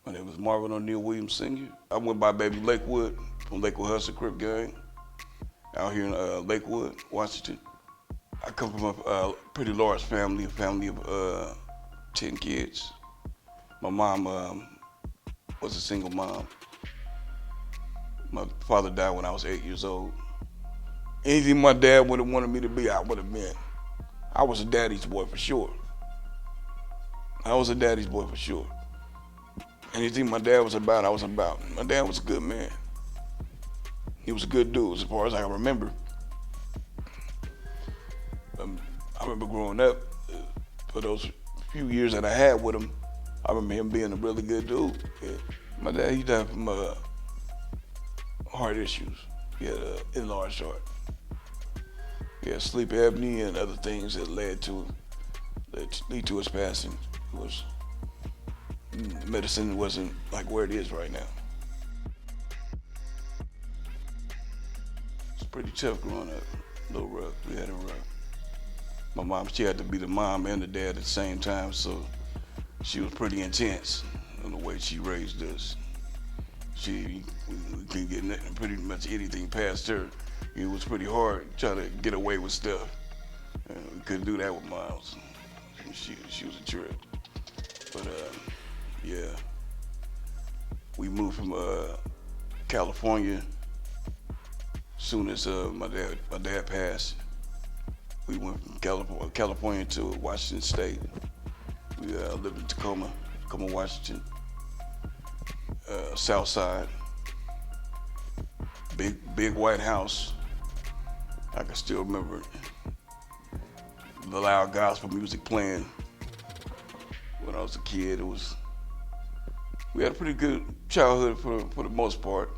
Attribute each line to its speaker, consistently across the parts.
Speaker 1: My name is Marvin Williams Sr. I went by baby Lakewood from Lakewood Hustle Crip Gang out here in Lakewood, Washington. I come from a pretty large family, a family of 10 kids. My mom was a single mom. My father died when I was 8 years old. Anything my dad would have wanted me to be, I would have been. I was a daddy's boy for sure. I was a daddy's boy for sure. Anything my dad was about, I was about. My dad was a good man. He was a good dude as far as I can remember. I remember growing up, for those few years that I had with him, I remember him being a really good dude. Yeah. My dad, he died from heart issues. He had an enlarged heart. He had sleep apnea and other things that lead to his passing. Medicine wasn't like where it is right now. It's pretty tough growing up, a little rough. We had it rough. My mom, she had to be the mom and the dad at the same time, so she was pretty intense in the way she raised us. We couldn't get nothing, pretty much anything past her. It was pretty hard trying to get away with stuff. We couldn't do that with moms. She was a trip. But yeah, we moved from California soon as my dad passed. We went from California to Washington State. We lived in Tacoma, Washington, South Side. Big white house. I can still remember it. The loud gospel music playing. When I was a kid, we had a pretty good childhood for the most part.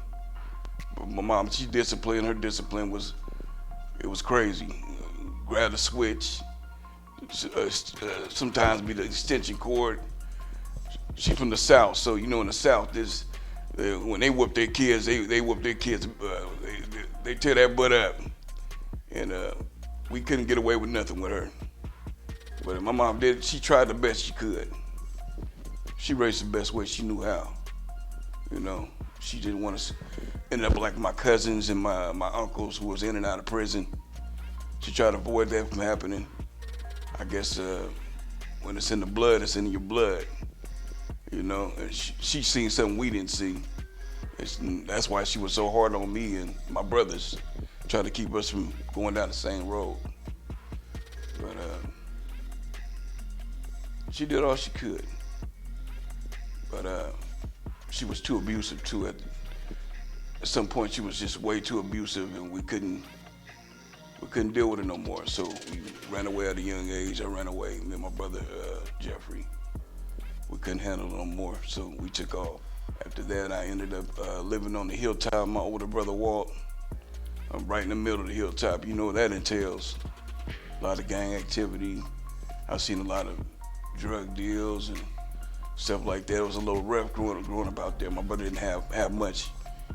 Speaker 1: But my mom, her discipline was crazy. Grab the switch, sometimes be the extension cord. She from the South, so you know in the South, when they whoop their kids, they whoop their kids, they tear that butt up. And we couldn't get away with nothing with her. But my mom did, she tried the best she could. She raised the best way she knew how. You know, she didn't want us end up like my cousins and my uncles who was in and out of prison. She tried to avoid that from happening. I guess when it's in the blood, it's in your blood. You know, and she seen something we didn't see. That's why she was so hard on me and my brothers, trying to keep us from going down the same road. But she did all she could. But she was too abusive too. At some point, she was just way too abusive, and we couldn't deal with it no more. So we ran away at a young age. I ran away. Me and my brother Jeffrey. We couldn't handle it no more, so we took off. After that, I ended up living on the hilltop. My older brother Walt. I'm right in the middle of the hilltop. You know what that entails. A lot of gang activity. I've seen a lot of drug deals and stuff like that. It was a little rough growing up out there. My brother didn't have much.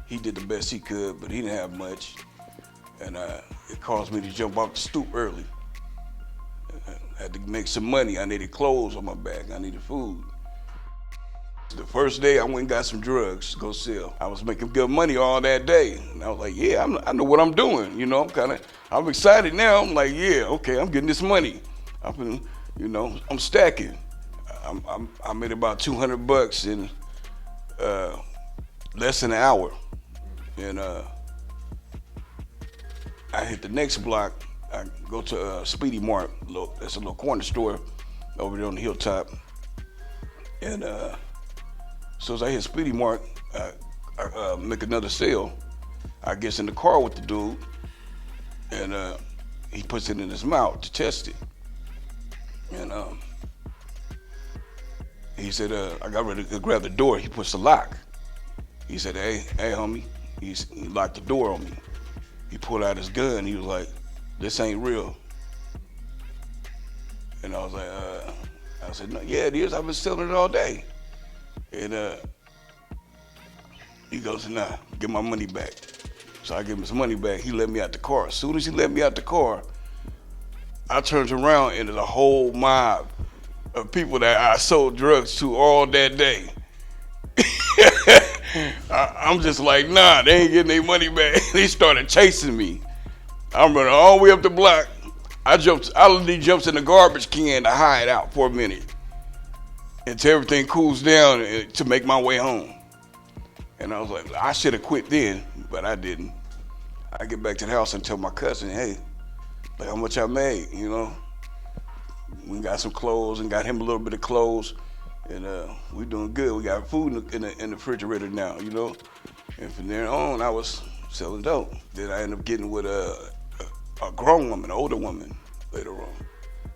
Speaker 1: He did the best he could, but he didn't have much. And it caused me to jump off the stoop early. I had to make some money. I needed clothes on my back. I needed food. The first day I went and got some drugs to go sell. I was making good money all that day. And I was like, yeah, I know what I'm doing. You know, I'm excited now. I'm like, yeah, okay, I'm getting this money. I'm stacking. I made about $200 in less than an hour. And I hit the next block. I go to Speedy Mart. That's a little corner store over there on the hilltop. And so as I hit Speedy Mart, I make another sale. I get in the car with the dude, and he puts it in his mouth to test it. And he said, I got ready to grab the door. He puts the lock. He said, hey, homie. He locked the door on me. He pulled out his gun. He was like, this ain't real. And I was like, I said, no, yeah, it is. I've been selling it all day. And he goes, nah, get my money back. So I give him his money back. He let me out the car. As soon as he let me out the car, I turned around and there's a whole mob of people that I sold drugs to all that day. I'm just like, nah, they ain't getting their money back. They started chasing me. I'm running all the way up the block. I literally jumps in the garbage can to hide out for a minute until everything cools down to make my way home. And I was like, I should have quit then, but I didn't. I get back to the house and tell my cousin, hey, look how much I made, you know. We got some clothes and got him a little bit of clothes, and we doing good. We got food in the refrigerator now, you know. And from there on, I was selling dope. Then I ended up getting with a grown woman, an older woman later on,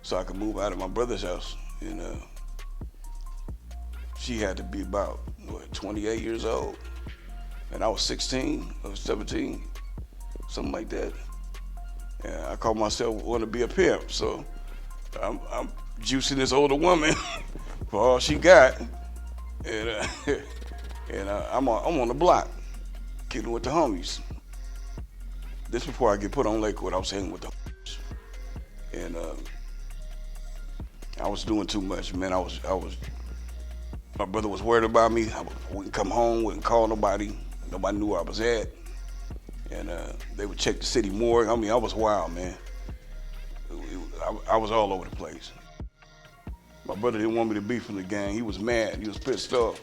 Speaker 1: so I could move out of my brother's house. And she had to be about 28 years old, and I was 16 or 17, something like that. And I called myself want to be a pimp, so I'm juicing this older woman for all she got, and I'm on the block, kidding with the homies. This before I get put on Lakewood, I was hanging with the homies, and I was doing too much, man. I was. My brother was worried about me. I wouldn't come home, wouldn't call nobody. Nobody knew where I was at, and they would check the city morgue. I mean, I was wild, man. I was all over the place. My brother didn't want me to be from the gang. He was mad. He was pissed off,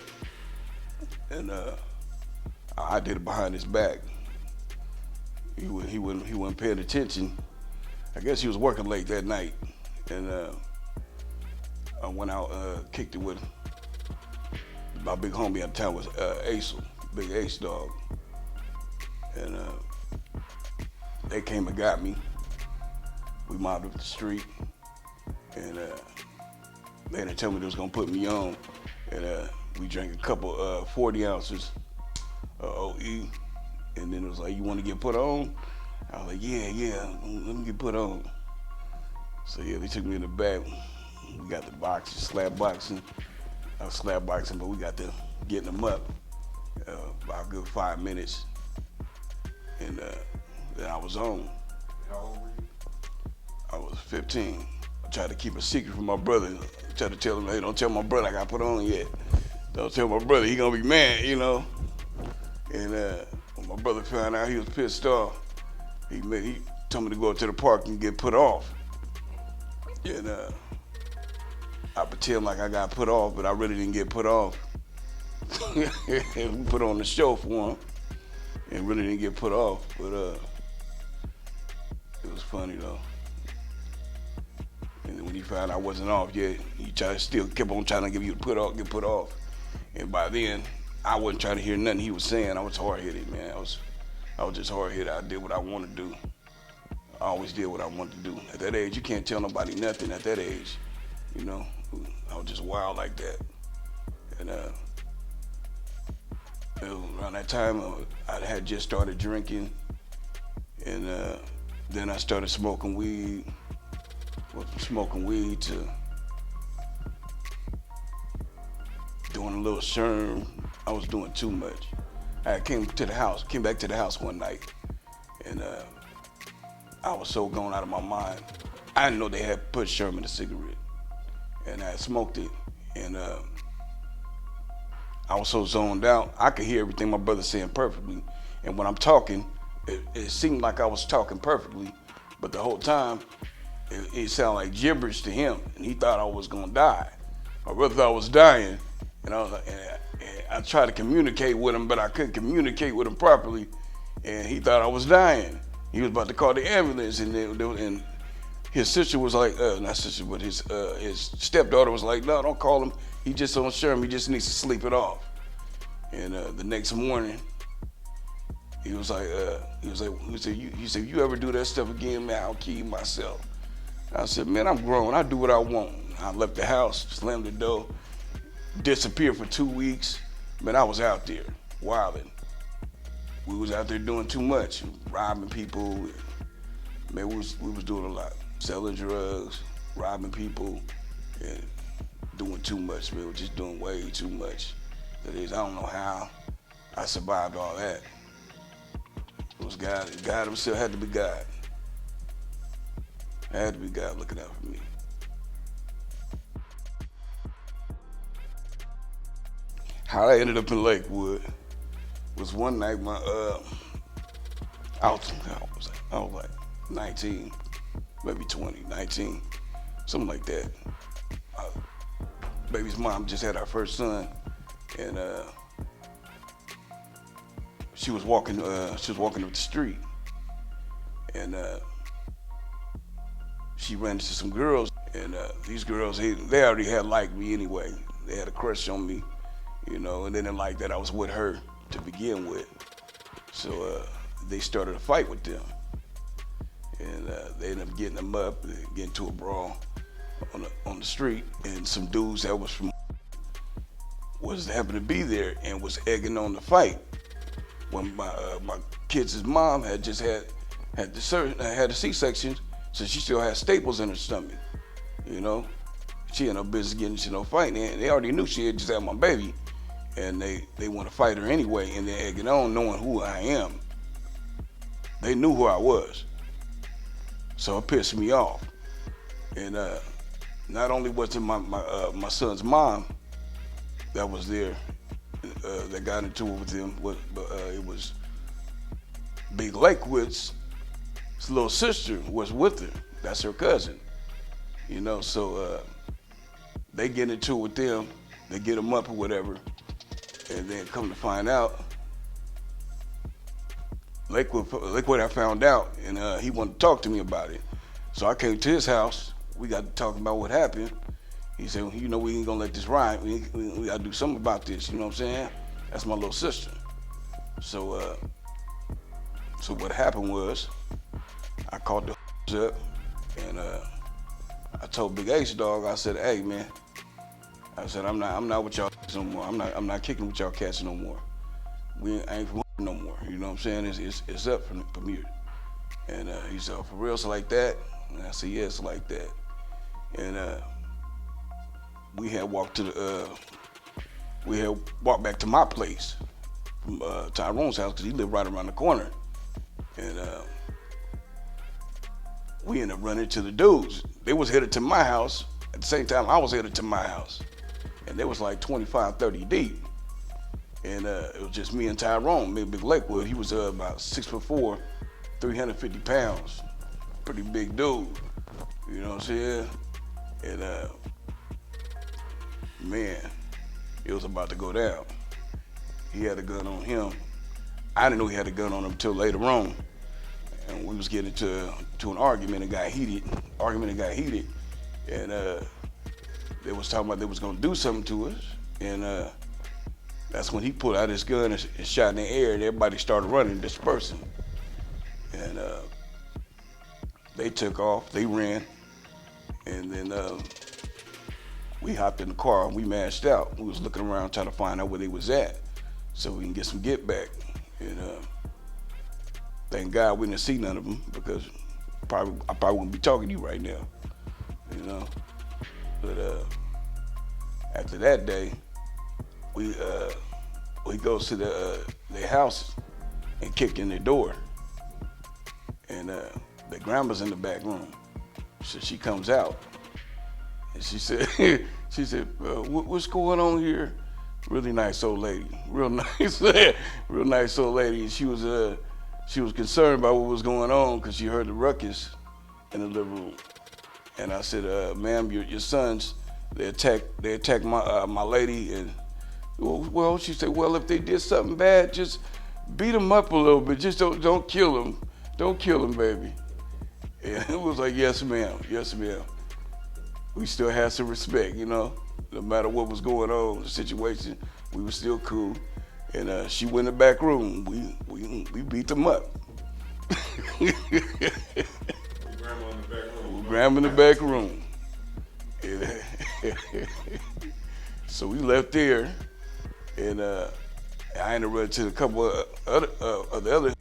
Speaker 1: and I did it behind his back. He wasn't paying attention. I guess he was working late that night, and I went out, kicked it with my big homie at the time was Ace, Big Ace Dog, and they came and got me. We mobbed up the street, and they didn't tell me they was gonna put me on, and we drank a couple 40 ounces of OE, and then it was like, you want to get put on? I was like, yeah, let me get put on. So yeah, they took me in the back. We got the boxing, slab boxing. I was slab boxing, but we got to getting them up about a good 5 minutes, and then I was on.
Speaker 2: How old were you?
Speaker 1: I was 15. I tried to keep a secret from my brother. I tried to tell him, hey, don't tell my brother I got put on yet. Don't tell my brother, he gonna be mad, you know. And when my brother found out, he was pissed off. He told me to go up to the park and get put off. And I pretend like I got put off, but I really didn't get put off. We put on the show for him and really didn't get put off, but it was funny though. And then when he found I wasn't off yet, he kept on trying to get put off. And by then, I wasn't trying to hear nothing he was saying. I was hard-headed, man. I was just hard-headed. I did what I wanted to do. I always did what I wanted to do. At that age, you can't tell nobody nothing at that age, you know. I was just wild like that. And around that time, I had just started drinking, and then I started smoking weed. Went from smoking weed to doing a little sherm. I was doing too much. I came back to the house one night, and I was so gone out of my mind. I didn't know they had put sherm in a cigarette, and I smoked it, and I was so zoned out, I could hear everything my brother's saying perfectly. And when I'm talking, it seemed like I was talking perfectly, but the whole time, it sounded like gibberish to him, and he thought I was gonna die. My brother thought I was dying, and I was like, and I tried to communicate with him, but I couldn't communicate with him properly, and he thought I was dying. He was about to call the ambulance, and his sister was like, not sister, but his stepdaughter was like, no, don't call him. He just on sherm. He just needs to sleep it off. And the next morning, he said, you ever do that stuff again, man, I'll kill you myself. I said, man, I'm grown. I do what I want. I left the house, slammed the door, disappeared for 2 weeks. Man, I was out there wilding. We was out there doing too much, robbing people. Man, we was doing a lot, selling drugs, robbing people, and doing too much. We were just doing way too much. That is, I don't know how I survived all that. It was God. God himself had to be God. Had to be God looking out for me. How I ended up in Lakewood, was one night I was like 19, maybe 20, 19, something like that. Baby's mom just had our first son, and she was walking up the street, and she ran into some girls, and these girls, they already had liked me anyway. They had a crush on me, you know, and they didn't like that I was with her to begin with. So they started a fight with them, and they ended up getting them up, getting into a brawl on the street, and some dudes that was happened to be there and was egging on the fight. When my kids' mom had just had a C-section, so she still had staples in her stomach, you know. She had no business getting into no fight, and they already knew she had just had my baby, and they want to fight her anyway, and they're egging on, knowing who I am. They knew who I was, so it pissed me off. And not only was it my son's mom that was there that got into it with him, but it was Big Lakewood's little sister was with her. That's her cousin, you know. So they get into it with them, they get them up or whatever, and then come to find out, Lakewood I found out, and he wanted to talk to me about it. So I came to his house. We got to talking about what happened. He said, well, you know, we ain't gonna let this ride. We got to do something about this. You know what I'm saying? That's my little sister. So, so what happened was, I called the up, and I told Big H Dog. I said, hey man, I said I'm not with y'all no more. I'm not kicking with y'all cats no more. I ain't from no more. You know what I'm saying? It's up from here. And he said, oh, for real, it's like that? And I said, yeah, it's like that. And we had walked back to my place from Tyrone's house, because he lived right around the corner. And we ended up running into the dudes. They was headed to my house. At the same time, I was headed to my house. And they was like 25, 30 deep. And it was just me and Tyrone, me and Big Lakewood. He was about 6'4", 350 pounds. Pretty big dude, you know what I'm saying? And man, it was about to go down. He had a gun on him. I didn't know he had a gun on him until later on. And we was getting into an argument and got heated. And they was talking about they was gonna do something to us. And that's when he pulled out his gun and shot in the air, and everybody started running, dispersing. And they took off, they ran, and then we hopped in the car and we mashed out. We was looking around trying to find out where they was at so we can get some get back. And thank God we didn't see none of them, because I probably wouldn't be talking to you right now, you know. But after that day, we goes to their house and kicked in their door, and their grandma's in the back room. So she comes out and she said, what's going on here? Really nice old lady, real nice old lady. And she was concerned about what was going on because she heard the ruckus in the living room. And I said, ma'am, your sons, they attacked my lady. And well, she said, well, if they did something bad, just beat them up a little bit. Just don't kill them. Don't kill them, baby. And it was like, yes, ma'am. Yes, ma'am. We still had some respect, you know. No matter what was going on, the situation, we were still cool. And she went in the back room. We beat them up. Grandma in the back room. So we left there, and I ended up running to a couple of the other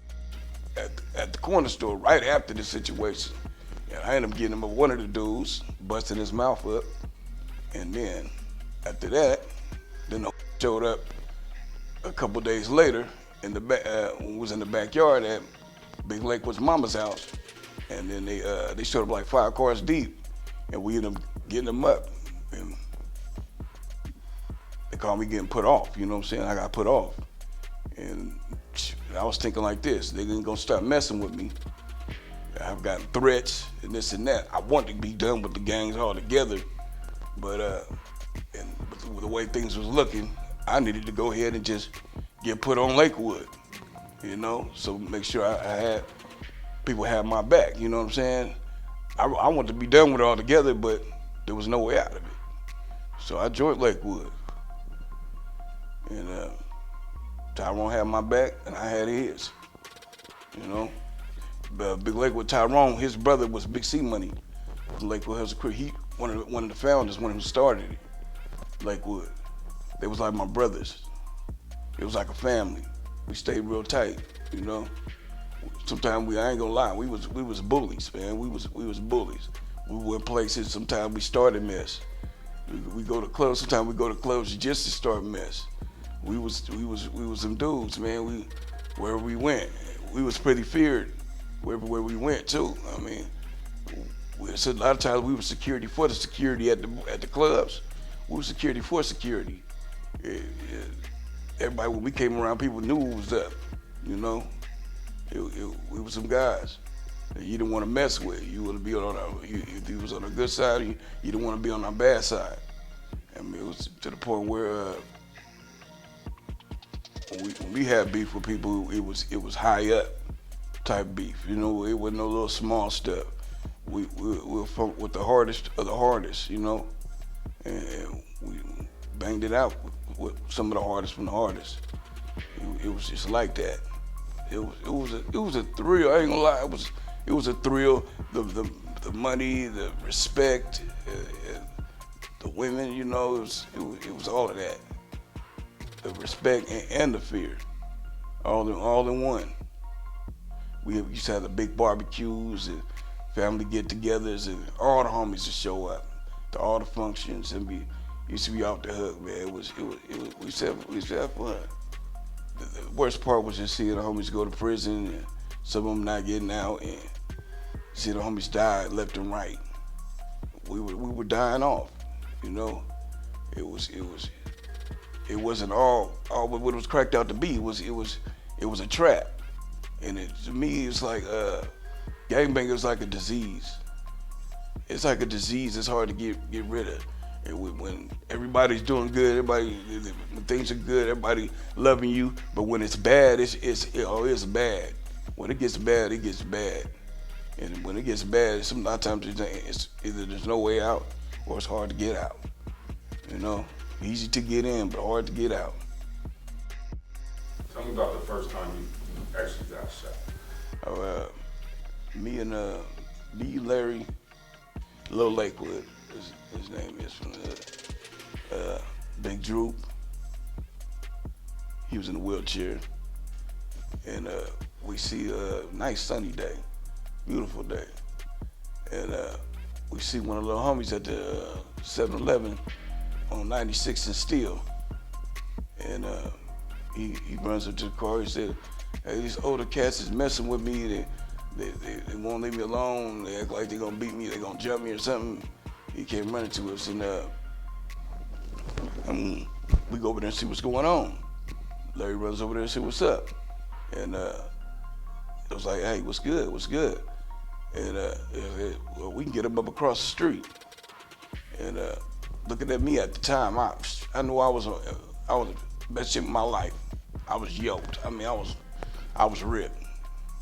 Speaker 1: at the corner store right after the situation. And I ended up getting him one of the dudes, busting his mouth up. And then after that, then the showed up a couple days later in the was in the backyard at Big Lakewood's mama's house. And then they showed up like 5 cars deep, and we ended up getting them up. And they called me getting put off, you know what I'm saying? I got put off. And I was thinking like this, they ain't gonna start messing with me. I've gotten threats and this and that. I want to be done with the gangs altogether, but with the way things was looking, I needed to go ahead and just get put on Lakewood, you know, so make sure I had people have my back, you know what I'm saying? I wanted to be done with it altogether, but there was no way out of it. So I joined Lakewood, and Tyrone had my back, and I had his, you know. Big Lakewood Tyrone, his brother was Big C Money from Lakewood. He was one of the founders, one who started it, Lakewood. They was like my brothers. It was like a family. We stayed real tight, you know. Sometimes I ain't gonna lie, we was bullies, man. We was bullies. We went places. Sometimes we started mess. We go to clubs. Sometimes we go to clubs just to start mess. We was them dudes, man. Wherever we went, we was pretty feared. Wherever we went too. I mean, so a lot of times we were security for the security at the clubs. We were security for security. Everybody, when we came around, people knew what was up. You know, we were some guys that you didn't want to mess with. You want to be on if you was on the good side, you didn't want to be on our bad side. I mean, it was to the point where when we had beef with people, it was high up type beef. You know, it wasn't no little small stuff. We fought with the hardest of the hardest, you know, and we banged it out with some of the hardest from the hardest. It was just like that. It was a thrill. I ain't gonna lie. It was a thrill. The money, the respect, the women. You know, it was all of that. The respect and the fear, all in one. We used to have the big barbecues and family get-togethers, and all the homies would show up to all the functions, and we used to be off the hook, man. We used to have fun. The worst part was just seeing the homies go to prison, and some of them not getting out, and seeing the homies die left and right. We were dying off, you know. It wasn't all what it was cracked out to be. It was a trap. And to me, it's like gangbanging is like a disease. It's like a disease. It's hard to get rid of. And when everybody's doing good, when things are good, everybody loving you. But when it's bad, it's bad. When it gets bad, it gets bad. And when it gets bad, a lot of times it's either there's no way out or it's hard to get out. You know, easy to get in, but hard to get out.
Speaker 2: Tell me about the first time you actually got shot.
Speaker 1: Me and Larry, Lil Lakewood, his name is, from the Big Droop. He was in a wheelchair, and we see a nice sunny day, beautiful day, and we see one of the little homies at the 7-Eleven on 96 and Steel, and he runs up to the car. He said, "Hey, these older cats is messing with me. They won't leave me alone. They act like they're gonna beat me. They're gonna jump me or something." He came running to us, and we go over there and see what's going on. Larry runs over there and see what's up, and it was like, "Hey, what's good? What's good?" And well, we can get him up across the street. And looking at me at the time, I knew I was the best shit in my life. I was yoked. I mean, I was ripped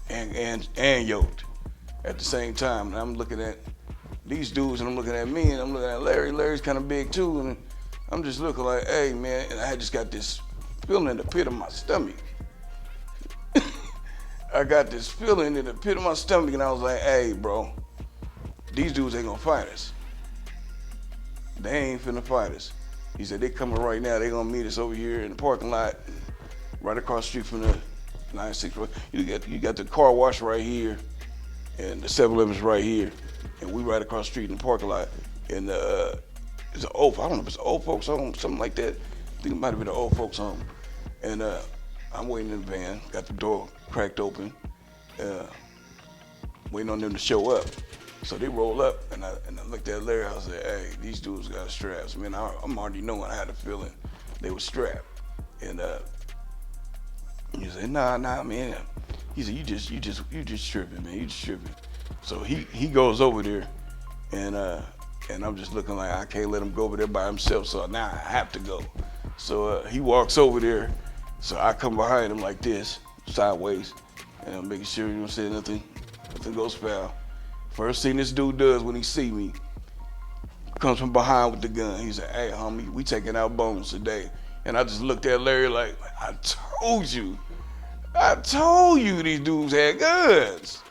Speaker 1: and yoked at the same time. And I'm looking at these dudes, and I'm looking at me, and I'm looking at Larry. Larry's kind of big too, and I'm just looking like, "Hey, man," and I had just got this feeling in the pit of my stomach. I got this feeling in the pit of my stomach, and I was like, "Hey, bro, these dudes ain't gonna fight us. They ain't finna fight us." He said, "They coming right now. They gonna meet us over here in the parking lot, right across the street from the 96 Road. You got the car wash right here, and the 7-Eleven's right here, and we right across the street in the parking lot. And it's an old, I don't know if it's an old folks home, something like that. I think it might have been an old folks home. And I'm waiting in the van, got the door cracked open, waiting on them to show up. So they roll up, and I looked at Larry. I was like, "Hey, these dudes got straps." Man, I'm already knowing. I had a feeling they were strapped. And He said, nah, man. He said, you just tripping, man. You just tripping. So he goes over there, and I'm just looking like I can't let him go over there by himself. So now I have to go. So he walks over there. So I come behind him like this, sideways, and I'm making sure you don't say nothing goes foul. First thing this dude does when he see me, comes from behind with the gun. He said, hey, homie, we taking out bones today. And I just looked at Larry like, I told you these dudes had guns.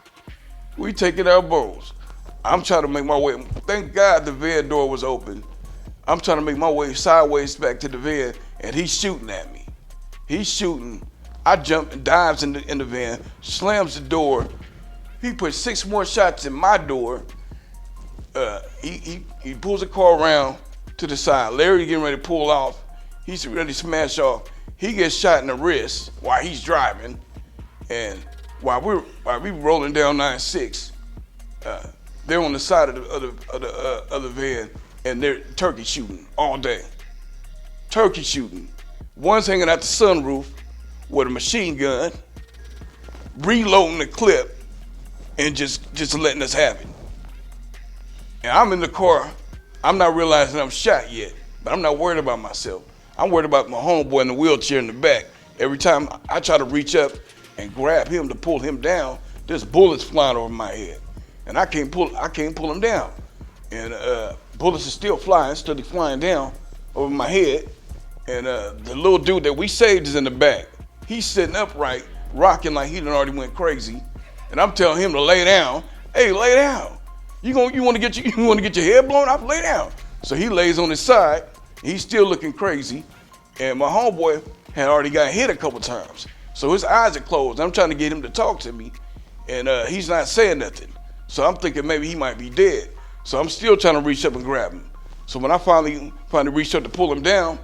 Speaker 1: We taking out bones. I'm trying to make my way. Thank God the van door was open. I'm trying to make my way sideways back to the van, and he's shooting at me. He's shooting. I jump and dives in the van, slams the door. He put 6 more shots in my door. He pulls the car around to the side. Larry getting ready to pull off. He's ready to smash off. He gets shot in the wrist while he's driving, and while we rolling down 96, they're on the side of the van, and they're turkey shooting all day. Turkey shooting. One's hanging out the sunroof with a machine gun, reloading the clip, and just letting us have it. And I'm in the car. I'm not realizing I'm shot yet, but I'm not worried about myself. I'm worried about my homeboy in the wheelchair in the back. Every time I try to reach up and grab him to pull him down, there's bullets flying over my head, and I can't pull him down. And bullets are still flying down over my head. And the little dude that we saved is in the back. He's sitting upright, rocking like he done already went crazy. And I'm telling him to lay down. Hey, lay down. You want to get your head blown off? Lay down. So he lays on his side. He's still looking crazy. And my homeboy had already got hit a couple times. So his eyes are closed. I'm trying to get him to talk to me, and he's not saying nothing. So I'm thinking maybe he might be dead. So I'm still trying to reach up and grab him. So when I finally reached up to pull him down,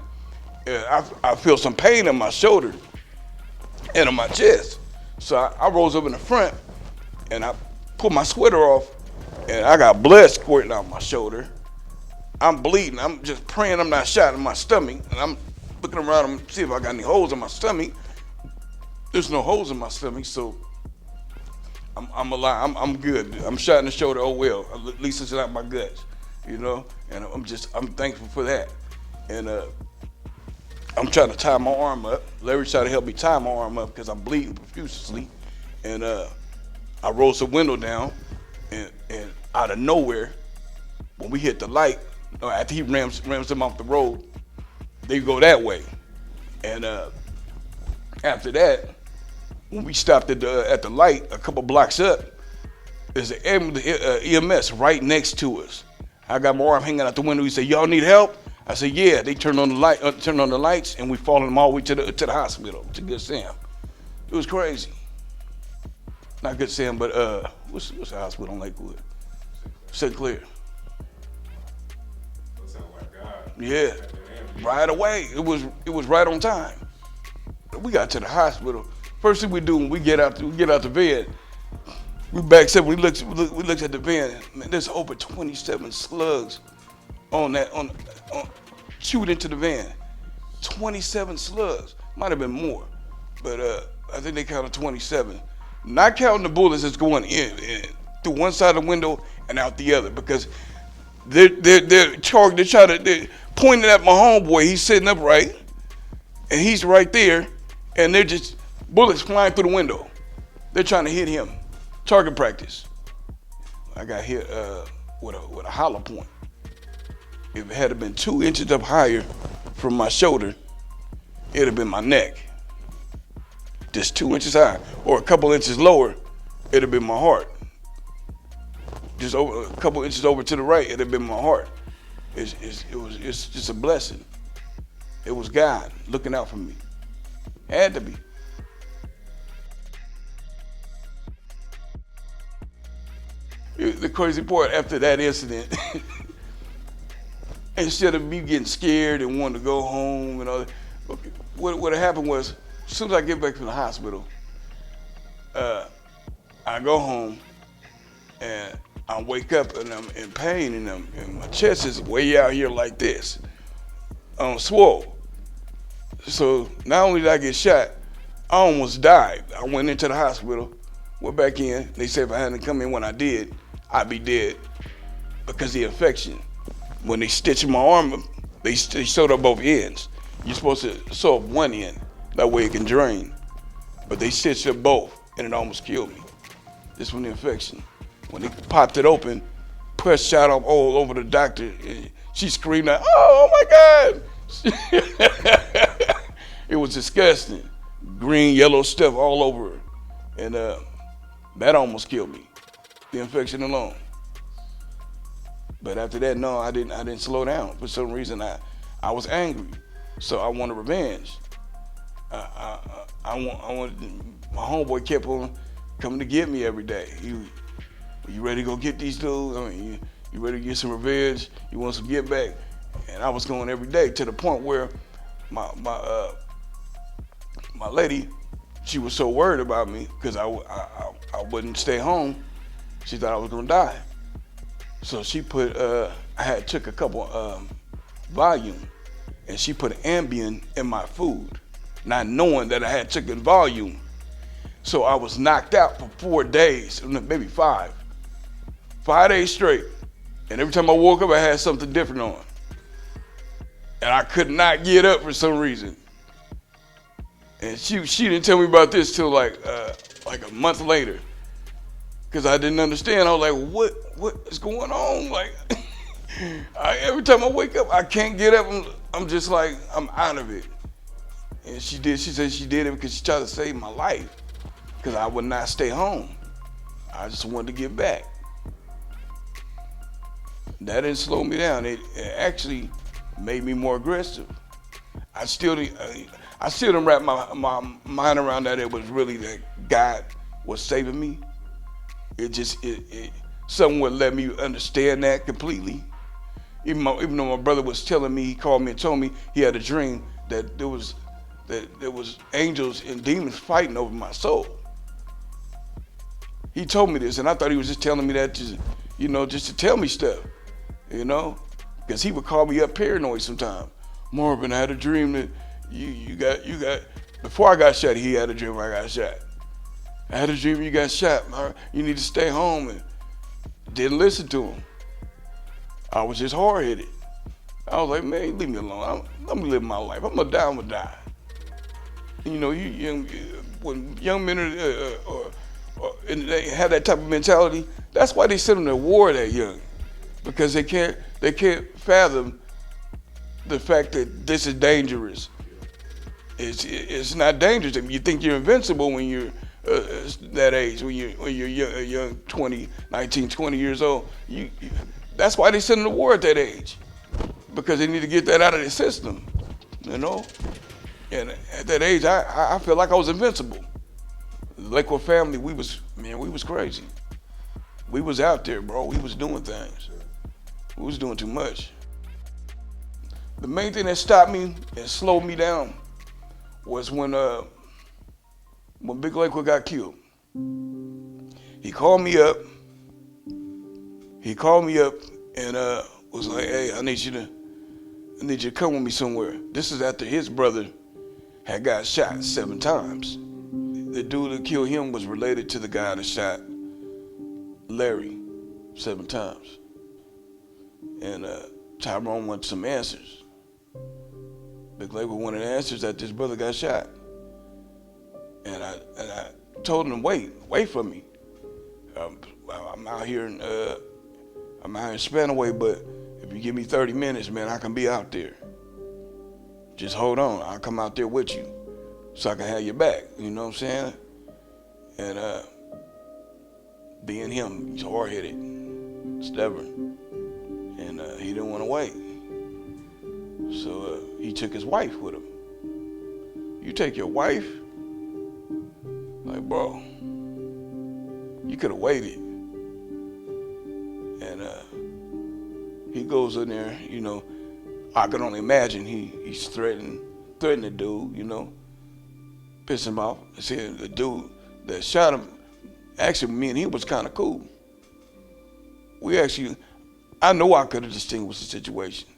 Speaker 1: I feel some pain in my shoulder and on my chest. So I rose up in the front, and I pulled my sweater off, and I got blood squirting out my shoulder. I'm bleeding. I'm just praying I'm not shot in my stomach, and I'm looking around to see if I got any holes in my stomach. There's no holes in my stomach, so I'm alive. I'm good. I'm shot in the shoulder. Oh well, at least it's not my guts, you know. And I'm thankful for that. And I'm trying to tie my arm up. Larry tried to help me tie my arm up because I'm bleeding profusely. And I rolled the window down, and out of nowhere, when we hit the light, after he rams them off the road, they go that way. And after that, when we stopped at the light a couple blocks up, there's an EMS right next to us. I got my arm hanging out the window. He said, "Y'all need help?" I said, "Yeah." They turned on the lights, and we followed them all the way to the hospital, to Good Sam. It was crazy. Not Good Sam, but what's the hospital in Lakewood? Sinclair.
Speaker 2: That sounds like God.
Speaker 1: Yeah, right away. It was right on time. We got to the hospital. First thing we do when we get out the van, we back up. We looked at the van. Man, there's over 27 slugs on chewed into the van. 27 slugs. Might have been more, but I think they counted 27. Not counting the bullets that's going in through one side of the window and out the other, because they're pointing at my homeboy. He's sitting upright, and he's right there, and they're just bullets flying through the window. They're trying to hit him. Target practice. I got hit with a hollow point. If it had been 2 inches up higher from my shoulder, it'd have been my neck. Just 2 inches high, or a couple inches lower, it'd have been my heart. Just over a couple inches over to the right, it'd have been my heart. It's just a blessing. It was God looking out for me. Had to be. The crazy part, after that incident, instead of me getting scared and wanting to go home and all that, what happened was, as soon as I get back from the hospital, I go home and I wake up and I'm in pain, and my chest is way out here like this, swole. So not only did I get shot, I almost died. I went into the hospital, went back in. They said if I hadn't come in when I did, I'd be dead because of the infection. When they stitched my arm, they sewed up both ends. You're supposed to sew up one end, that way it can drain. But they stitched up both, and it almost killed me. This from the infection. When they popped it open, pus shot up all over the doctor. And she screamed out, "Oh my God!" It was disgusting. Green, yellow stuff all over her. And that almost killed me, the infection alone. But after that, no, I didn't slow down. For some reason, I was angry. So I wanted revenge. I wanted, my homeboy kept on coming to get me every day. You ready to go get these dudes? I mean, you ready to get some revenge? You want some get back? And I was going every day to the point where my lady, she was so worried about me because I wouldn't stay home. She thought I was gonna die. So she put, I took a couple volume, and she put Ambien in my food, not knowing that I had taken volume. So I was knocked out for 4 days, maybe 5 days straight. And every time I woke up, I had something different on. And I could not get up for some reason. And she didn't tell me about this till like a month later, because I didn't understand. I was like, what is going on? Like, every time I wake up, I can't get up. I'm just like, I'm out of it. And she said she did it because she tried to save my life, because I would not stay home. I just wanted to get back. That didn't slow me down. It actually made me more aggressive. I still didn't wrap my mind around that it was really that God was saving me. Something would let me understand that completely. Even though my brother was telling me, he called me and told me he had a dream that there was angels and demons fighting over my soul. He told me this, and I thought he was just telling me that just to tell me stuff, because he would call me up paranoid sometimes. Marvin, I had a dream that you got. Before I got shot, he had a dream I got shot. I had a dream you got shot. You need to stay home, and didn't listen to him. I was just hard-headed. I was like, man, leave me alone. Let me live my life. I'm gonna die, I'm gonna die. When young men and they have that type of mentality, that's why they send them to war that young, because they can't fathom the fact that this is dangerous. It's not dangerous. If you think you're invincible when you're that age, when you're young 19, 20 years old, that's why they send them to war at that age, because they need to get that out of their system, And at that age, I felt like I was invincible. The Lakewood family, we was crazy. We was out there, bro. We was doing things. We was doing too much. The main thing that stopped me and slowed me down was when Big Lakewood got killed. He called me up. And was like, "Hey, I need you to come with me somewhere." This is after his brother had got shot 7 times. The dude that killed him was related to the guy that shot Larry 7 times. And Tyrone wanted some answers. Big Lakewood wanted answers that this brother got shot. And I told him, wait for me. I'm out here in Spanaway, but if you give me 30 minutes, man, I can be out there. Just hold on, I'll come out there with you so I can have your back, you know what I'm saying? And being him, he's hard-headed, stubborn, and he didn't want to wait. So he took his wife with him. You take your wife? Like, bro, you could have waited. And he goes in there, I can only imagine he's threatening the dude, piss him off. See, the dude that shot him, actually, me and he was kind of cool. I know I could have distinguished the situation.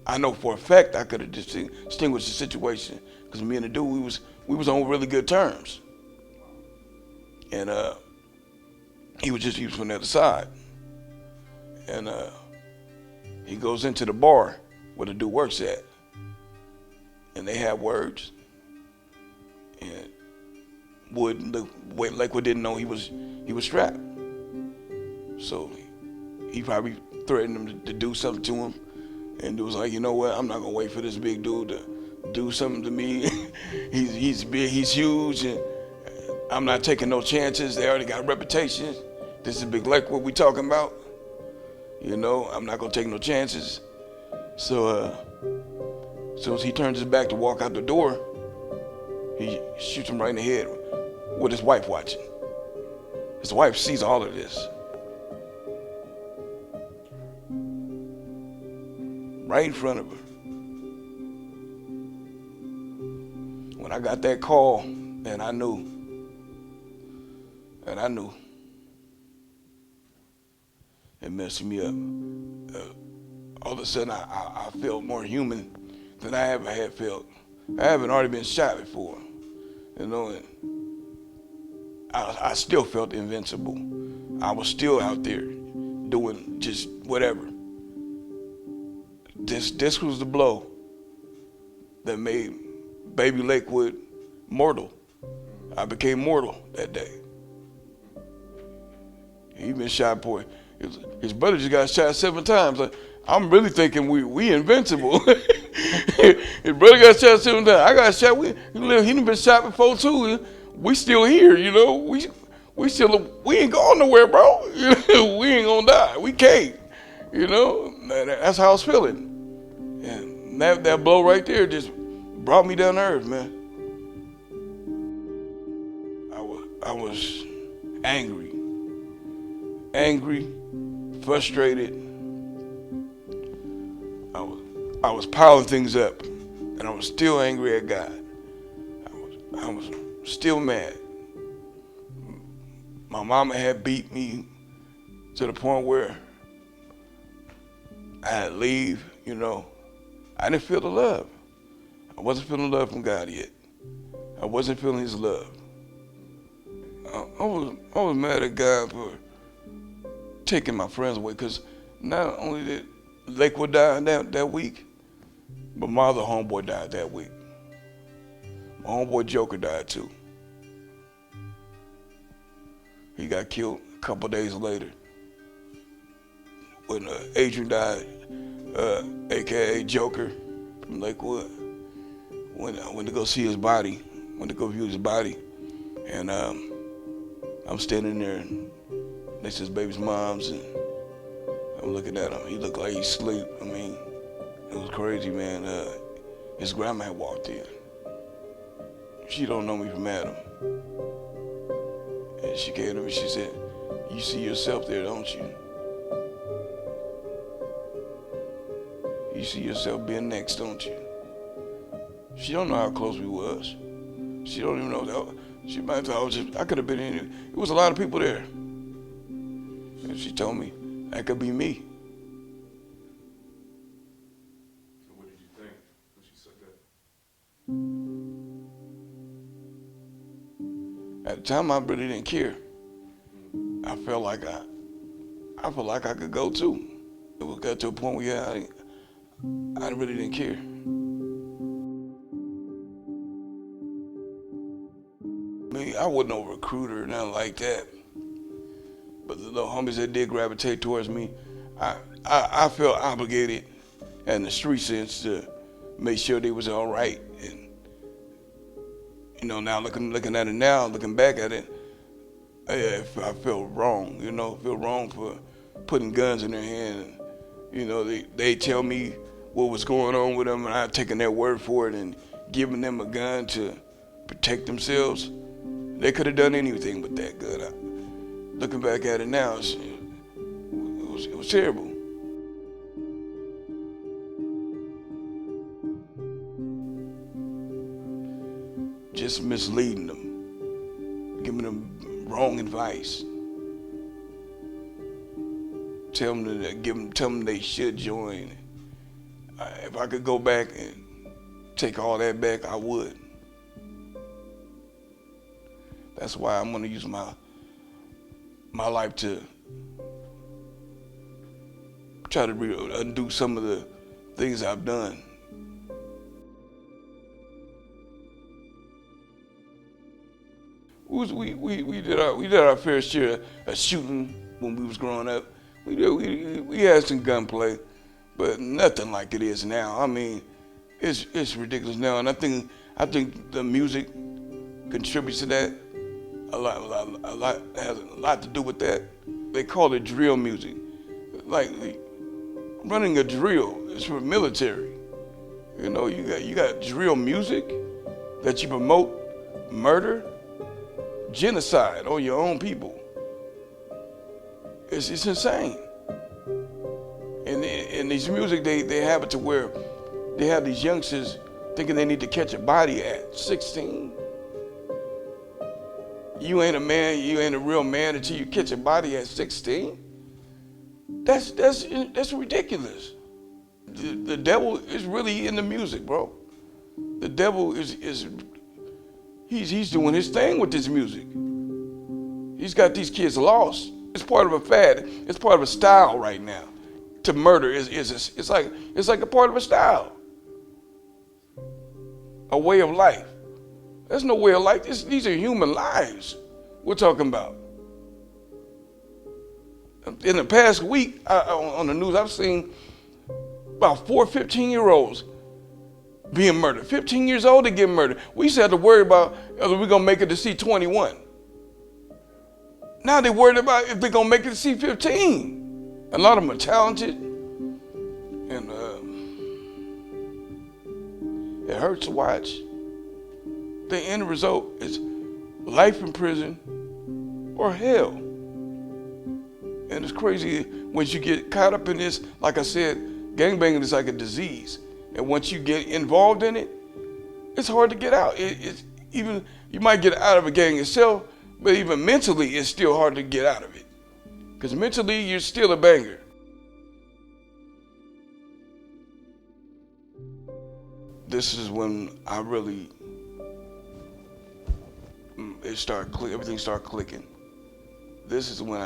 Speaker 1: I know for a fact I could have distinguished the situation, because me and the dude, we was on really good terms. And he was from the other side. And he goes into the bar where the dude works at. And they have words. And Lakewood didn't know he was strapped. So he probably threatened him to do something to him. And it was like, you know what? I'm not gonna wait for this big dude to do something to me. he's big, he's huge, and I'm not taking no chances. They already got a reputation. This is big Lakewood we talking about. You know, I'm not gonna take no chances. So as he turns his back to walk out the door, he shoots him right in the head with his wife watching. His wife sees all of this. Right in front of her. When I got that call, and I knew, it messed me up. All of a sudden, I felt more human than I ever had felt. I haven't already been shot before, you know, and I still felt invincible. I was still out there doing just whatever. This was the blow that made baby Lakewood mortal. I became mortal that day. He been shot, boy. His brother just got shot 7 times. I'm really thinking we invincible. His brother got shot 7 times. I got shot. He done been shot before too. We still here, you know. We ain't going nowhere, bro. We ain't gonna die. We can't. You know. That's how I was feeling. And that blow right there just brought me down to earth, man. I was angry, frustrated. I was piling things up, and I was still angry at God. I was still mad. My mama had beat me to the point where I had to leave, you know. I didn't feel the love. I wasn't feeling love from God yet. I wasn't feeling his love. I was mad at God for taking my friends away, because not only did Lakewood die that week, but my other homeboy died that week. My homeboy Joker died too. He got killed a couple days later. When Adrian died, AKA Joker from Lakewood, I went to go see his body, went to go view his body, and I'm standing there next to his baby's mom's, and I'm looking at him. He looked like he's asleep. I mean, it was crazy, man. His grandma had walked in. She don't know me from Adam. And she came to me, she said, "You see yourself there, don't you? You see yourself being next, don't you?" She don't know how close we was. She don't even know that. She might have thought I could have been in it. It was a lot of people there. And she told me that could be me.
Speaker 2: So what did you think when she said that?
Speaker 1: At the time, I really didn't care. I felt like I could go too. It got to a point where I really didn't care. I wasn't no recruiter or nothing like that. But the little homies that did gravitate towards me, I felt obligated in the street sense to make sure they was all right. And you know, now looking at it now, looking back at it, I felt wrong. You know, feel wrong for putting guns in their hand. And, you know, they tell me what was going on with them, and I taking their word for it and giving them a gun to protect themselves. They could have done anything with that gun. Looking back at it now, it was terrible. Just misleading them, giving them wrong advice. Tell them they should join. If I could go back and take all that back, I would. That's why I'm gonna use my life to try to undo some of the things I've done. We did our fair share of shooting when we was growing up. We had some gunplay, but nothing like it is now. I mean, it's ridiculous now, and I think the music contributes to that. A lot has a lot to do with that. They call it drill music. Like running a drill is for military. You know, you got drill music that you promote murder, genocide on your own people. It's insane. And these music, they have it to where they have these youngsters thinking they need to catch a body at 16. You ain't a man, you ain't a real man until you catch a body at 16. That's ridiculous. The devil is really in the music, bro. The devil he's doing his thing with this music. He's got these kids lost. It's part of a fad. It's part of a style right now. To murder it's like a part of a style, a way of life. There's no way of life. These are human lives we're talking about. In the past week, on the news, I've seen about 4 15-year-olds being murdered. 15 years old, they get murdered. We used to have to worry about whether we're going to make it to C21. Now they're worried about if they're going to make it to C15. A lot of them are talented, and it hurts to watch. The end result is life in prison or hell. And it's crazy once you get caught up in this. Like I said, gangbanging is like a disease. And once you get involved in it, it's hard to get out. Even you might get out of a gang itself, but even mentally, it's still hard to get out of it. Because mentally, you're still a banger. This is when I really, everything started clicking. This is when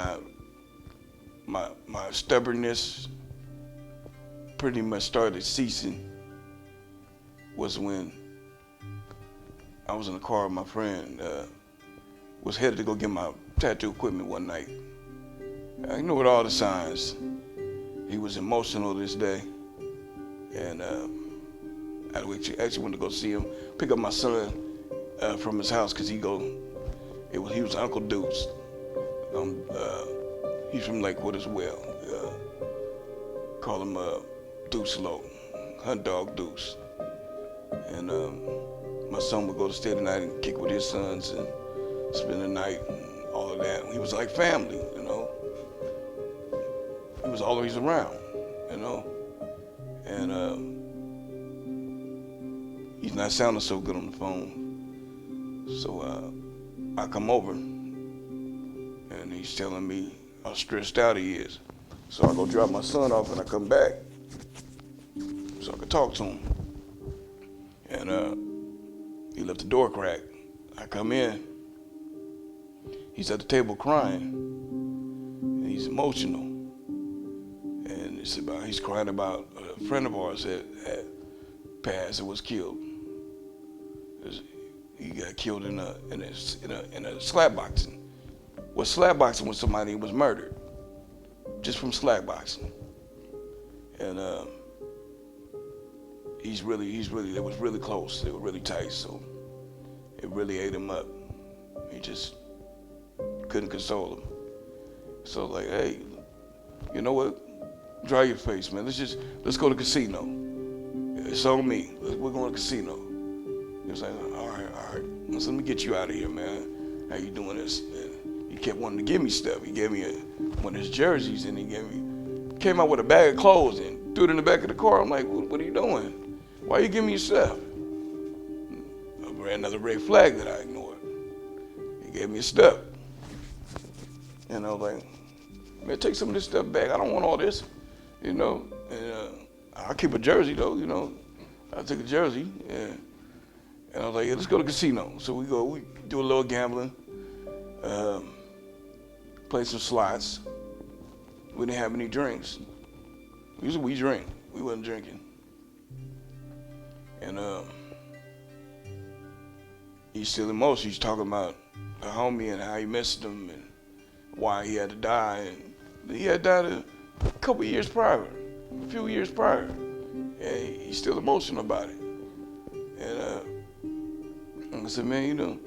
Speaker 1: my stubbornness pretty much started ceasing. Was when I was in the car with my friend, was headed to go get my tattoo equipment one night. I ignored all the signs. He was emotional this day, and I actually went to go see him, pick up my son from his house, because he was Uncle Deuce. He's from Lakewood as well. Call him Deuce Low, Hunt Dog Deuce. And my son would go to stay the night and kick with his sons and spend the night and all of that. He was like family, you know. He was always around, you know. And he's not sounding so good on the phone. So I come over and he's telling me how stressed out he is. So I go drop my son off and I come back so I could talk to him. And he left the door cracked. I come in. He's at the table crying. And he's emotional. And he's crying about a friend of ours that had passed and was killed. He got killed in a slap boxing. Well, slap boxing with somebody who was murdered just from slap boxing. And they was really close. They were really tight, so it really ate him up. He just couldn't console him. So like, hey, you know what? Dry your face, man. Let's go to the casino. It's on me. We're going to the casino. He was like, all right. So let me get you out of here, man. How you doing this? And he kept wanting to give me stuff. He gave me one of his jerseys, and he came out with a bag of clothes and threw it in the back of the car. I'm like, what are you doing? Why are you giving me your stuff? I ran another red flag that I ignored. He gave me his stuff. And I was like, man, take some of this stuff back. I don't want all this, you know. And I'll keep a jersey though, you know. I'll take a jersey. And I was like, yeah, let's go to the casino. So we do a little gambling. Play some slots. We didn't have any drinks. Usually we drink. We wasn't drinking. And he's still emotional. He's talking about the homie and how he missed him and why he had to die. And he had died a couple years prior, a few years prior. And he's still emotional about it. And I said, man, you know,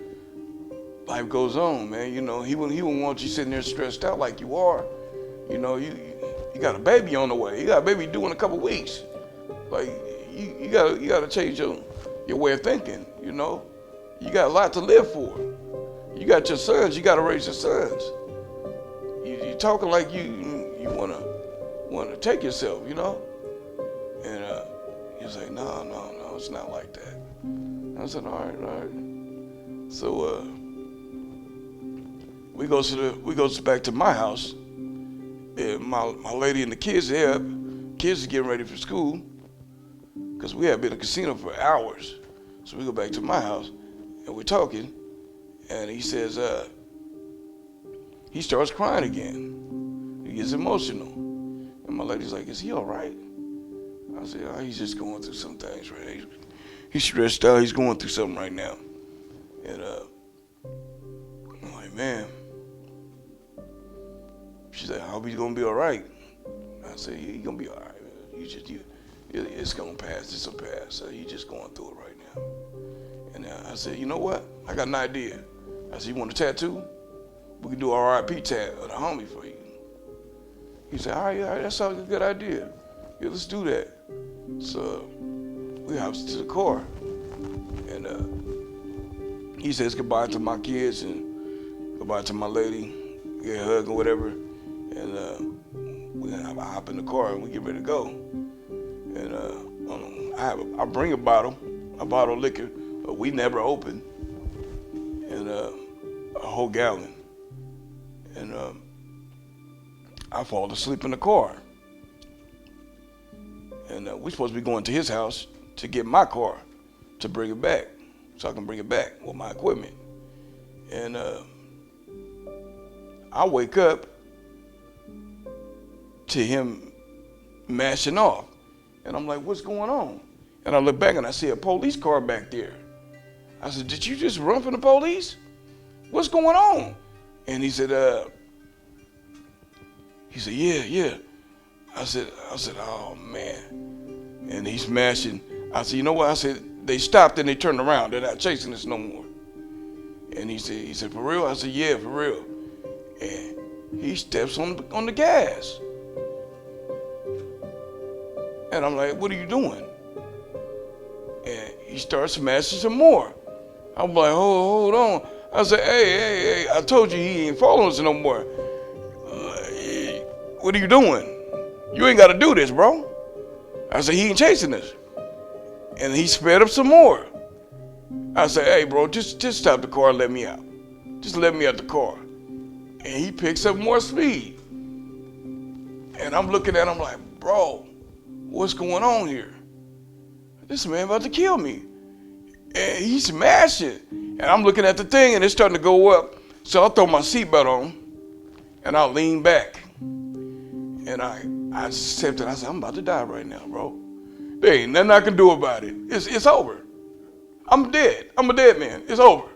Speaker 1: life goes on, man. You know, he wouldn't want you sitting there stressed out like you are. You know, you got a baby on the way. You got a baby due in a couple weeks. Like you gotta change your way of thinking. You know, you got a lot to live for. You got your sons. You gotta raise your sons. You talking like you wanna take yourself. You know, and he was like, no, it's not like that. I said, all right. So we goes back to my house. And my lady and the kids there, kids are getting ready for school, because we had been in a casino for hours. So we go back to my house, and we're talking, and he says, he starts crying again. He gets emotional. And my lady's like, is he all right? I said, oh, he's just going through some things right now. He's stressed out, he's going through something right now. And I'm like, man. She said, I hope he's gonna be all right. I said, yeah, he's gonna be all right. It's gonna pass, it's gonna pass. So he's just going through it right now. And I said, you know what? I got an idea. I said, you want a tattoo? We can do a RIP tat of the homie for you. He said, all right, that sounds like a good idea. Yeah, let's do that. So we hopped to the car, and he says goodbye to my kids and goodbye to my lady, get a hug or whatever, and we hop in the car and we get ready to go. And I bring a bottle of liquor, but we never opened, and a whole gallon, and I fall asleep in the car. And we're supposed to be going to his house to get my car, to bring it back, so I can bring it back with my equipment. And I wake up to him mashing off. And I'm like, what's going on? And I look back and I see a police car back there. I said, did you just run from the police? What's going on? And he said, yeah. I said, oh man. And he's smashing. I said, you know what? I said, they stopped and they turned around. They're not chasing us no more. And he said, for real? I said, yeah, for real. And he steps on the gas. And I'm like, what are you doing? And he starts smashing some more. I'm like, hold on. I said, hey, I told you he ain't following us no more. What are you doing? You ain't got to do this, bro. I said, he ain't chasing us. And he sped up some more. I said, hey, bro, just stop the car and let me out. Just let me out the car. And he picks up more speed. And I'm looking at him like, bro, what's going on here? This man about to kill me. And he's smashing. And I'm looking at the thing and it's starting to go up. So I throw my seatbelt on and I lean back. And I accepted. I said, I'm about to die right now, bro. There ain't nothing I can do about it. It's over. I'm dead. I'm a dead man. It's over.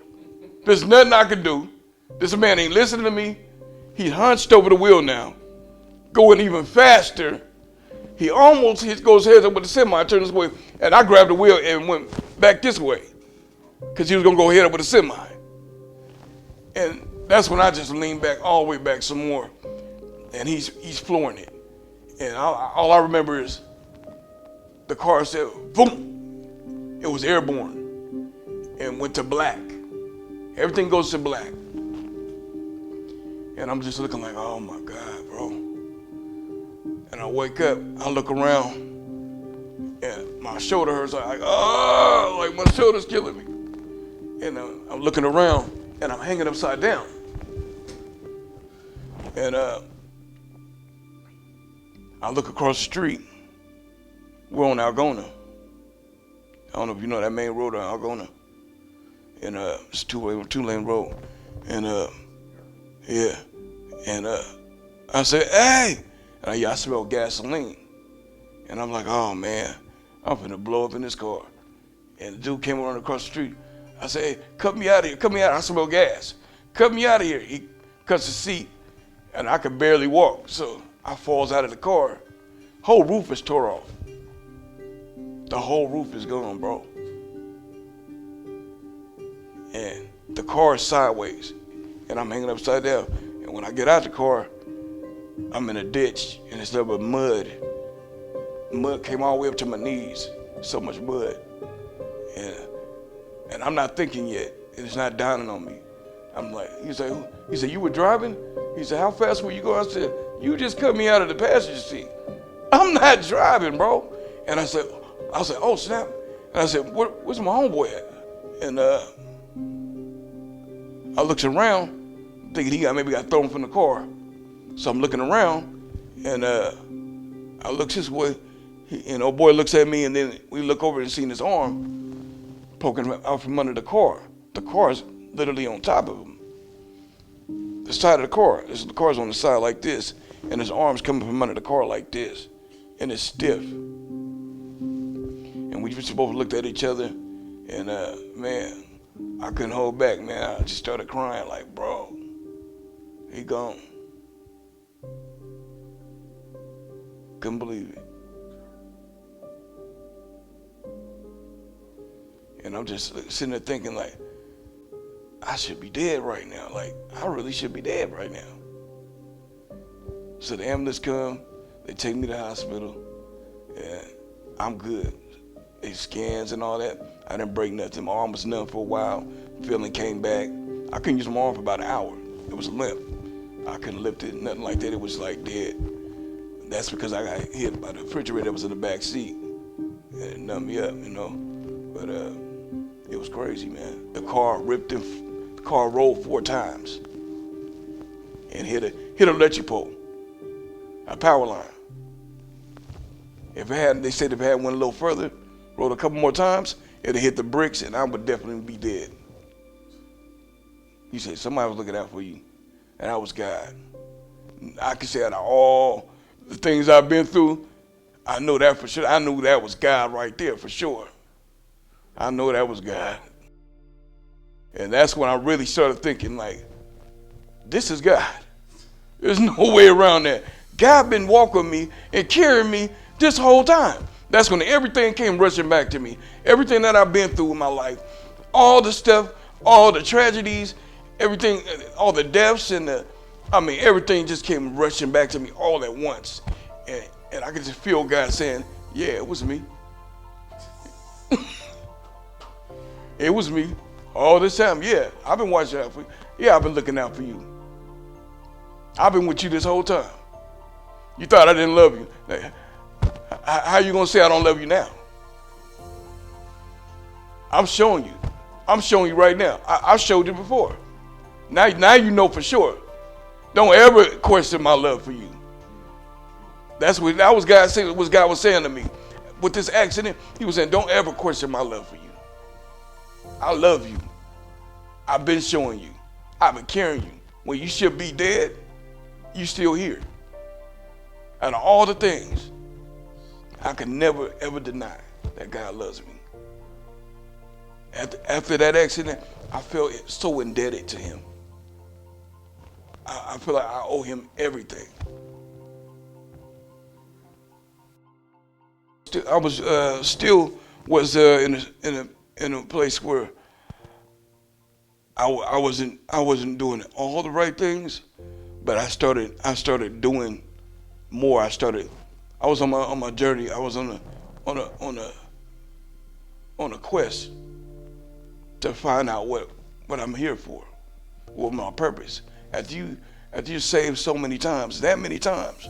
Speaker 1: There's nothing I can do. This man ain't listening to me. He hunched over the wheel now, going even faster. He almost goes heads up with the semi, turned this way, and I grabbed the wheel and went back this way because he was going to go head up with the semi. And that's when I just leaned back, all the way back some more. And he's flooring it. And all I remember is the car said, boom. It was airborne and went to black. Everything goes to black. And I'm just looking like, oh my God, bro. And I wake up, I look around, and my shoulder hurts. Like, oh, like my shoulder's killing me. And I'm looking around, and I'm hanging upside down. And I look across the street. We're on Algona. I don't know if you know that main road on Algona. And it's a two-lane road. And Yeah. And I said, hey. And I smelled gasoline. And I'm like, oh man, I'm finna blow up in this car. And the dude came around across the street. I said, hey, cut me out of here, cut me out. I smell gas. Cut me out of here. He cuts the seat, and I could barely walk. So I falls out of the car. Whole roof is tore off. The whole roof is gone, bro. And the car is sideways, and I'm hanging upside down. And when I get out the car, I'm in a ditch, and it's nothing but mud. Mud came all the way up to my knees. So much mud. And I'm not thinking yet. It's not dawning on me. I'm like, he said, you were driving? He said, how fast were you going? I said, you just cut me out of the passenger seat. I'm not driving, bro. And I said, oh snap. And I said, where's my homeboy at? And I looked around, thinking maybe got thrown from the car. So I'm looking around, and I look this way, and old boy looks at me, and then we look over and see his arm poking out from under the car. The car's literally on top of him. The side of the car. The car's on the side like this, and his arm's coming from under the car like this, and it's stiff. And we just both looked at each other, and man, I couldn't hold back, man. I just started crying like, bro, he gone. Couldn't believe it. And I'm just sitting there thinking like, I should be dead right now. Like, I really should be dead right now. So the ambulance come, they take me to the hospital, and I'm good. They scans and all that. I didn't break nothing. My arm was numb for a while. Feeling came back. I couldn't use my arm for about an hour. It was limp. I couldn't lift it, nothing like that. It was like dead. That's because I got hit by the refrigerator that was in the back seat. And it numbed me up, you know. But it was crazy, man. The car ripped the car rolled 4 times and hit a electric pole, a power line. They said if it had went a little further, rolled a couple more times, it'd hit the bricks and I would definitely be dead. He said, somebody was looking out for you, and that was God. I can say out of all the things I've been through, I know that for sure. I knew that was God right there for sure. I know that was God. And that's when I really started thinking like, this is God. There's no way around that. God been walking me and carrying me this whole time. That's when everything came rushing back to me. Everything that I've been through in my life, all the stuff, all the tragedies, everything, all the deaths and everything just came rushing back to me all at once. And I could just feel God saying, yeah, it was me. It was me all this time. Yeah, I've been watching out for you. Yeah, I've been looking out for you. I've been with you this whole time. You thought I didn't love you. How you gonna say I don't love you now? I'm showing you. I'm showing you right now. I showed you before. Now you know for sure. Don't ever question my love for you. That was God saying. What God was saying to me with this accident. He was saying, don't ever question my love for you. I love you. I've been showing you. I've been carrying you. When you should be dead, you still here. Out of all the things, I could never ever deny that God loves me. After that accident, I felt so indebted to him. I feel like I owe him everything. I was still in a place where I wasn't doing all the right things, but I started doing more. I was on my journey. I was on a quest to find out what I'm here for, what my purpose. After you saved so many times, that many times,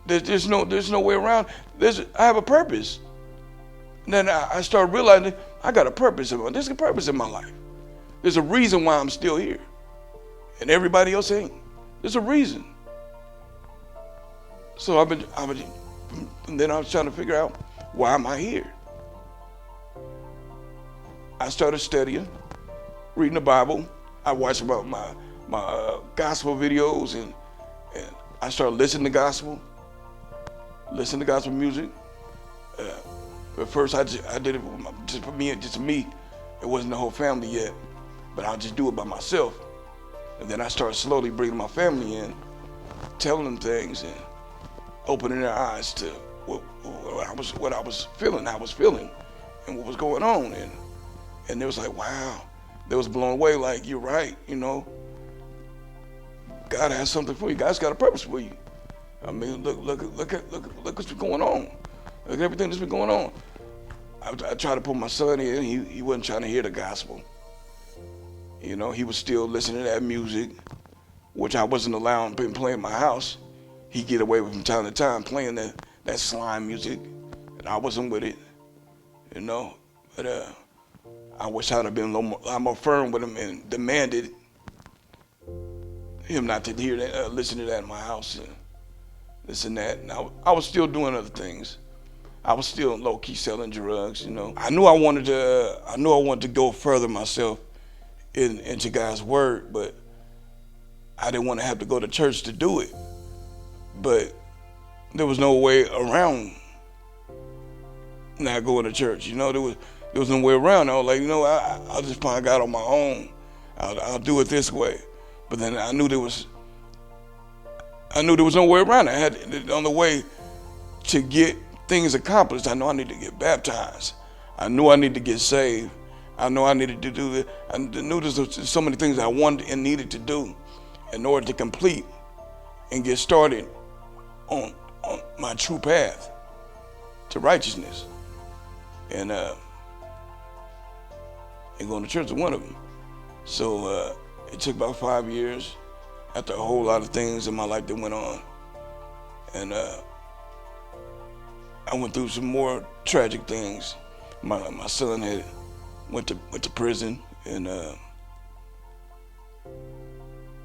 Speaker 1: there's no way around. I have a purpose. And then I started realizing I got a purpose there's a purpose in my life. There's a reason why I'm still here, and everybody else ain't. There's a reason. So and then I was trying to figure out, why am I here? I started studying, reading the Bible. I watched about my gospel videos, and I started listening to gospel music. But first I did it just for me, just me. It wasn't the whole family yet, but I'll just do it by myself. And then I started slowly bringing my family in, telling them things and opening their eyes to what I was feeling, and what was going on. And they was like, wow. They was blown away, like, you're right, you know. God has something for you. God's got a purpose for you. I mean, look what's been going on. Look at everything that's been going on. I tried to put my son in. He wasn't trying to hear the gospel. You know, he was still listening to that music, which I wasn't allowing him playing in my house. He'd get away with from time to time playing that slime music, and I wasn't with it, you know. But I wish I'd have been a lot more firm with him and demanded him not to hear that, listen to that in my house and this and that. And I was still doing other things. I was still low key selling drugs, you know. I knew I wanted to go further myself into God's word, but I didn't want to have to go to church to do it. But there was no way around not going to church, you know. There was no way around. I was like, you know, I'll just find God on my own. I'll do it this way. But then I knew there was no way around it. On the way to get things accomplished, I know I need to get baptized. I knew I needed to get saved. I know I needed to do this. I knew there's so many things I wanted and needed to do in order to complete and get started on my true path to righteousness. And going to church is one of them. So it took about 5 years after a whole lot of things in my life that went on. And I went through some more tragic things. My son had went to prison, and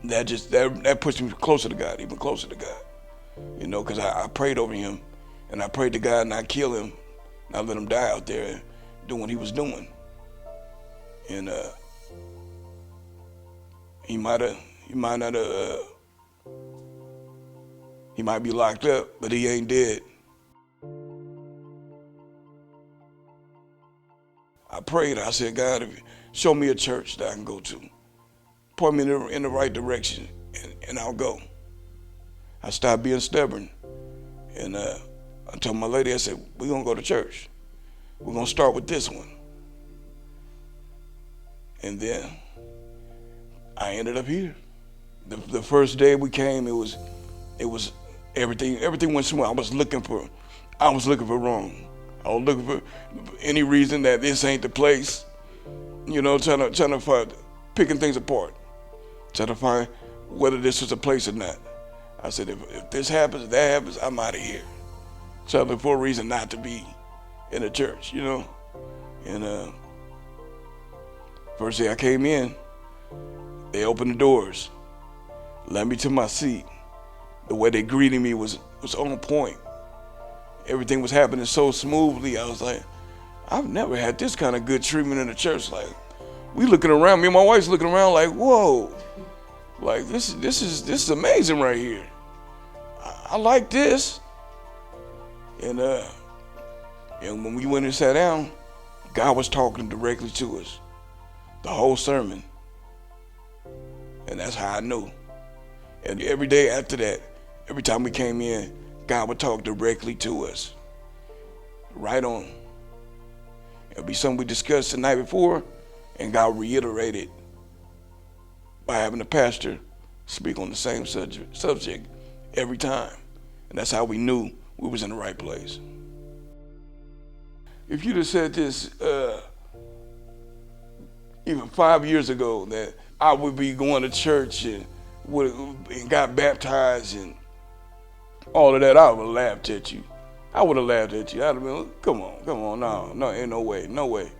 Speaker 1: that pushed me closer to God, even closer to God. You know, because I prayed over him, and I prayed to God not kill him, not let him die out there doing what he was doing. And he might be locked up, but he ain't dead. I prayed. I said, God, show me a church that I can go to. Point me in the right direction, and I'll go. I stopped being stubborn, and I told my lady, I said, we're gonna go to church. We're gonna start with this one. And then I ended up here. The first day we came, it was everything went smooth. I was looking for wrong. I was looking for any reason that this ain't the place. You know, trying to find, picking things apart, trying to find whether this was a place or not. I said, if this happens, that happens, I'm out of here. Trying to look for a reason not to be in a church, you know. And first day I came in, they opened the doors, led me to my seat. The way they greeted me was on point. Everything was happening so smoothly. I was like, I've never had this kind of good treatment in the church. Like, we looking around, me and my wife's looking around like, whoa, like this is amazing right here. I like this. And when we went and sat down, God was talking directly to us the whole sermon. And that's how I knew. And every day after that, every time we came in, God would talk directly to us. Right on. It'll be something we discussed the night before, and God reiterated by having the pastor speak on the same subject every time. And that's how we knew we was in the right place. If you'd have said this even 5 years ago, that I would be going to church and got baptized and all of that, I would have laughed at you. I would have laughed at you. I'd have been, come on, no, ain't no way.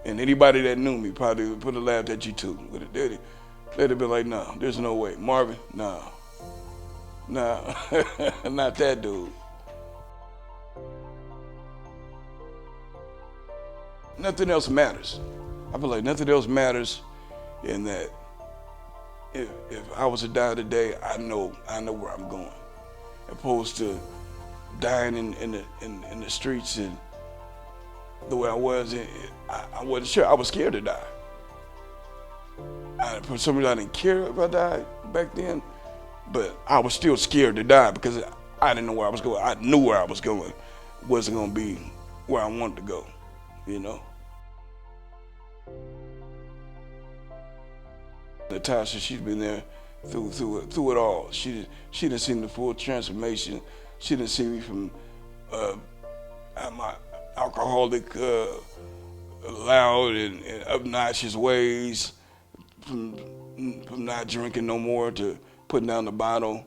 Speaker 1: And anybody that knew me probably would have laughed at you too. They'd have been like, no, there's no way. Marvin, no, not that dude. Nothing else matters. I feel like nothing else matters in that if I was to die today, I know where I'm going, opposed to dying in the streets and the way I was. I wasn't sure. I was scared to die. For some reason, I didn't care if I died back then, but I was still scared to die because I didn't know where I was going. I knew where I was going wasn't going to be where I wanted to go, you know. Natasha, she's been there through it all. She didn't see the full transformation. She didn't see me from my alcoholic, loud and obnoxious ways, from not drinking no more to putting down the bottle,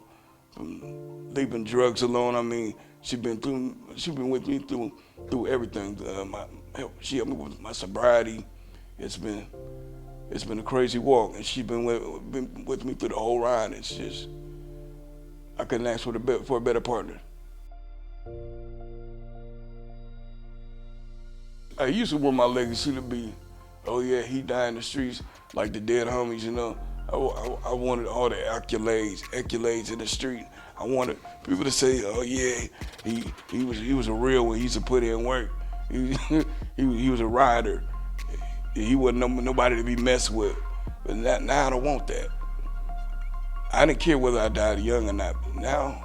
Speaker 1: from leaving drugs alone. I mean, she's been with me through everything. She helped me with my sobriety. It's been a crazy walk, and she's been with me through the whole ride. It's just, I couldn't ask for a better partner. I used to want my legacy to be, oh yeah, he died in the streets like the dead homies, you know. I wanted all the accolades in the street. I wanted people to say, oh yeah, he was a real one. He used to put in work. He was a rider. He wasn't nobody to be messed with. But now I don't want that. I didn't care whether I died young or not. Now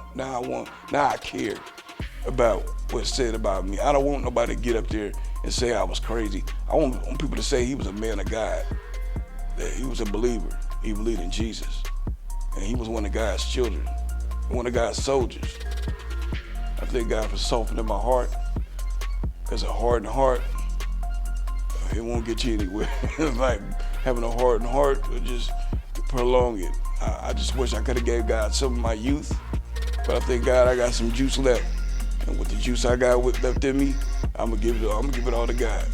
Speaker 1: I care about what's said about me. I don't want nobody to get up there and say I was crazy. I want people to say he was a man of God, that he was a believer. He believed in Jesus, and he was one of God's children, one of God's soldiers. I thank God for softening my heart, because a hardened heart, it won't get you anywhere. It's like having a hardened heart will just prolong it. I just wish I could have gave God some of my youth, but I thank God I got some juice left. And with the juice I got left in me, I'm gonna give it all to God.